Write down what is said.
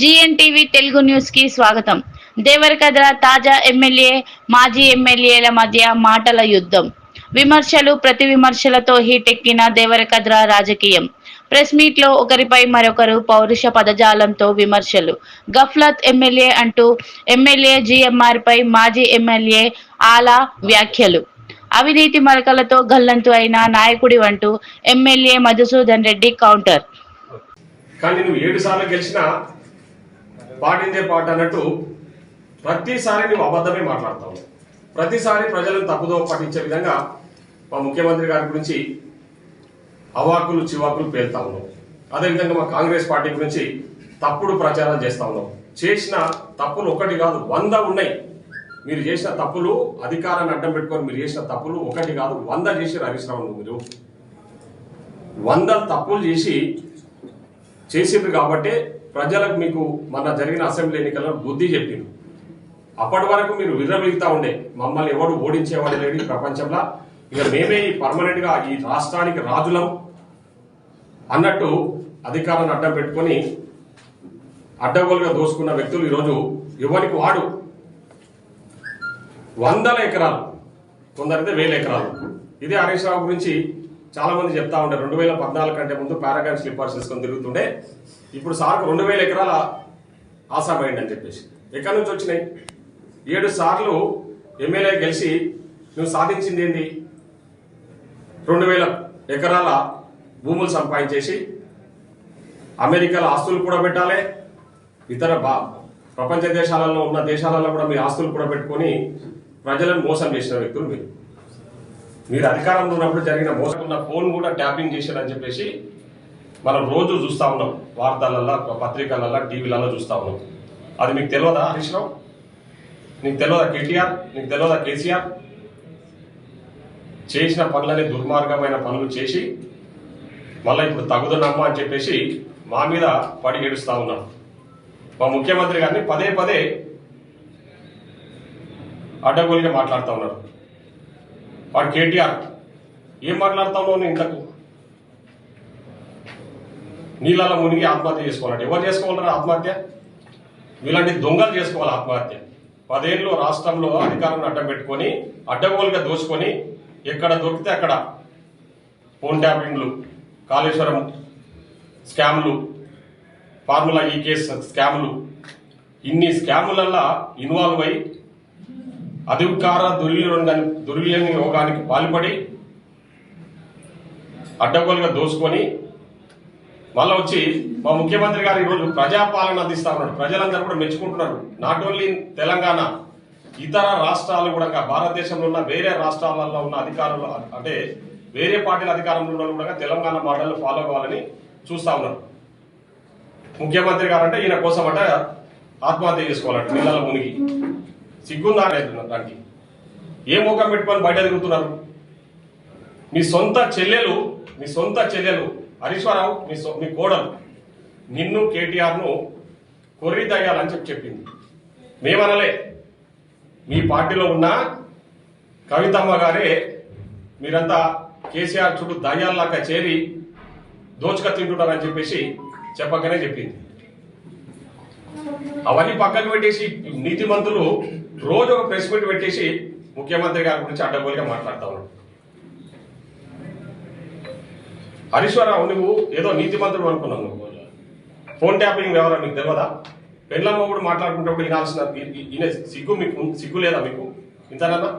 జీఎన్టీవీ Telugu news కి స్వాగతం. దేవరకద్ర తాజా ఎమ్మెల్యే, మాజీ ఎమ్మెల్యేల మధ్య మాటల యుద్ధం. విమర్శలు, ప్రతి విమర్శలతో హీటెక్కిన దేవరకద్ర రాజకీయం. ప్రెస్ మీట్ లో ఒకరిపై మరొకరు పౌరుష పదజాలంతో విమర్శలు. గఫ్లత్ ఎమ్మెల్యే అంటూ ఎమ్మెల్యే జీఎంఆర్ పై మాజీ ఎమ్మెల్యే ఆలా వ్యాఖ్యలు. అవినీతి మరకలతో గల్లంతు అయిన నాయకుడివంటూ ఎమ్మెల్యే మధుసూదన్ రెడ్డి కౌంటర్. కానీ నువ్వు 7 సార్లు గెలిచినా పాటిందే పాట అన్నట్టు ప్రతిసారి నువ్వు అబద్ధమే మాట్లాడతావు. ప్రతిసారి ప్రజలను తప్పుదో పట్టించే విధంగా మా ముఖ్యమంత్రి గారి గురించి అవాకులు చివాకులు పేలుతా ఉన్నావు. అదేవిధంగా మా కాంగ్రెస్ పార్టీ గురించి తప్పుడు ప్రచారం చేస్తా ఉన్నావు. చేసిన తప్పులు ఒకటి కాదు 100 ఉన్నాయి. మీరు చేసిన తప్పులు, అధికారాన్ని అడ్డం పెట్టుకొని మీరు చేసిన తప్పులు ఒకటి కాదు 100 చేసి హరీష్ రావు మీరు 100 తప్పులు చేసిండ్రు కాబట్టి ప్రజలకు మీకు మన జరిగిన అసెంబ్లీ ఎన్నికల్లో బుద్ధి చెప్పిండు. అప్పటి వరకు మీరు విర్రవీగుతా ఉండే, మమ్మల్ని ఎవడు ఓడించేవాడు లేడు ఈ ప్రపంచంలో, ఇక మేమే పర్మనెంట్ గా ఈ రాష్ట్రానికి రాజులం అన్నట్టు అధికారాన్ని అడ్డం పెట్టుకొని అడ్డగోలుగా దోసుకున్న వ్యక్తులు ఈరోజు ఎవరికి వాడు 100 ఎకరాలు, కొందరైతే 1000 ఎకరాలు. ఇదే హరీష్ రావు గురించి చాలా మంది చెప్తా ఉంటారు. 2014 కంటే ముందు పారాగాన్ స్లిప్పర్స్ తీసుకొని తిరుగుతుండే, ఇప్పుడు సార్కు 2000 ఎకరాల ఆశామైంది అని చెప్పేసి. ఎక్కడి నుంచి వచ్చినాయి? 7 సార్లు ఎమ్మెల్యే గెలిచి నువ్వు సాధించింది ఏంటి? 2000 ఎకరాల భూములు సంపాదించేసి అమెరికాలో ఆస్తులు కూడా పెట్టాలి, ఇతర ప్రపంచ దేశాలలో ఉన్న దేశాలలో కూడా మీ ఆస్తులు కూడా పెట్టుకొని ప్రజలను మోసం చేసిన వ్యక్తులు మీరు అధికారంలో ఉన్నప్పుడు జరిగిన మోసం ఉన్న ఫోన్ కూడా ట్యాపింగ్ చేశారని చెప్పేసి మనం రోజు చూస్తా ఉన్నాం. వార్తలలో, పత్రికలలో, టీవీలలో చూస్తా ఉన్నాం. అది మీకు తెలియదా హరీష్ రావు? నీకు తెలియదా కేటీఆర్? నీకు తెలియదా కేసీఆర్? చేసిన పనులని దుర్మార్గమైన పనులు చేసి మళ్ళీ ఇప్పుడు తగుదనమ్మా అని చెప్పేసి మా మీద పడి ఏడుస్తా ఉన్నాం. మా ముఖ్యమంత్రి గారిని పదే పదే అడ్డగోలుగా మాట్లాడుతూ ఉన్నారు. వాడు కేటీఆర్ ఏం మాట్లాడుతా ఉన్నావు? ఇంతకు నీళ్ళలో మునిగి ఆత్మహత్య చేసుకోవాలంటే ఎవరు చేసుకోవాలరా ఆత్మహత్య? ఇలాంటి దొంగలు చేసుకోవాలి ఆత్మహత్య. 10 ఏళ్ళు రాష్ట్రంలో అధికారాన్ని అడ్డం పెట్టుకొని అడ్డగోలుగా దోచుకొని ఎక్కడ దొరికితే అక్కడ ఫోన్ ట్యాపింగ్లు, కాళేశ్వరం స్కామ్లు, ఫార్ములా ఈ కేసు స్కామ్లు, ఇన్ని స్కాములల్లా ఇన్వాల్వ్ అయి అధికార దుర్వినియోగానికి పాల్పడి అడ్డగోలుగా దోసుకొని మళ్ళీ వచ్చి మా ముఖ్యమంత్రి గారు ఈరోజు ప్రజాపాలన అందిస్తా ఉన్నాడు. ప్రజలందరూ కూడా మెచ్చుకుంటున్నారు. నాట్ ఓన్లీ తెలంగాణ, ఇతర రాష్ట్రాలు కూడా, భారతదేశంలో ఉన్న వేరే రాష్ట్రాలలో ఉన్న అధికారులు, అంటే వేరే పార్టీల అధికారంలో ఉన్న కూడా తెలంగాణ మోడల్ ఫాలో కావాలని చూస్తా ఉన్నారు. ముఖ్యమంత్రి గారు అంటే ఈయన కోసం అంటే ఆత్మహత్య చేసుకోవాలంటే నీళ్ళలో మునిగి. సిగ్గుందా దానికి? ఏ ముఖం పెట్టుకొని బయట తిరుగుతున్నారు? మీ సొంత చెల్లెలు హరీశ్వరరావు, మీ కోడలు నిన్ను కేటీఆర్ను కొర్రి దయ్యాలని చెప్పింది. మేమనలే. మీ పార్టీలో ఉన్న కవితమ్మ గారే మీరంతా కేసీఆర్ చుట్టూ దయ్యాల్లాగా చేరి దోచుక తింటున్నారని చెప్పేసి చెప్పగానే చెప్పింది. అవన్నీ పక్కకు పెట్టేసి నీతి మంత్రులు రోజు ఒక ప్రెస్ మీట్ పెట్టేసి ముఖ్యమంత్రి గారి గురించి అడ్డగోలుగా మాట్లాడుతా ఉన్నాడు. హరీశ్వరరావు, నువ్వు ఏదో నీతి మంత్రులు అనుకున్నావు. నువ్వు ఫోన్ ట్యాపింగ్ ఎవరో మీకు తెలియదా? పెళ్ళమ్మ కూడా మాట్లాడుకుంటే వినాల్సిన సిగ్గు లేదా మీకు ఇంతనన్నా?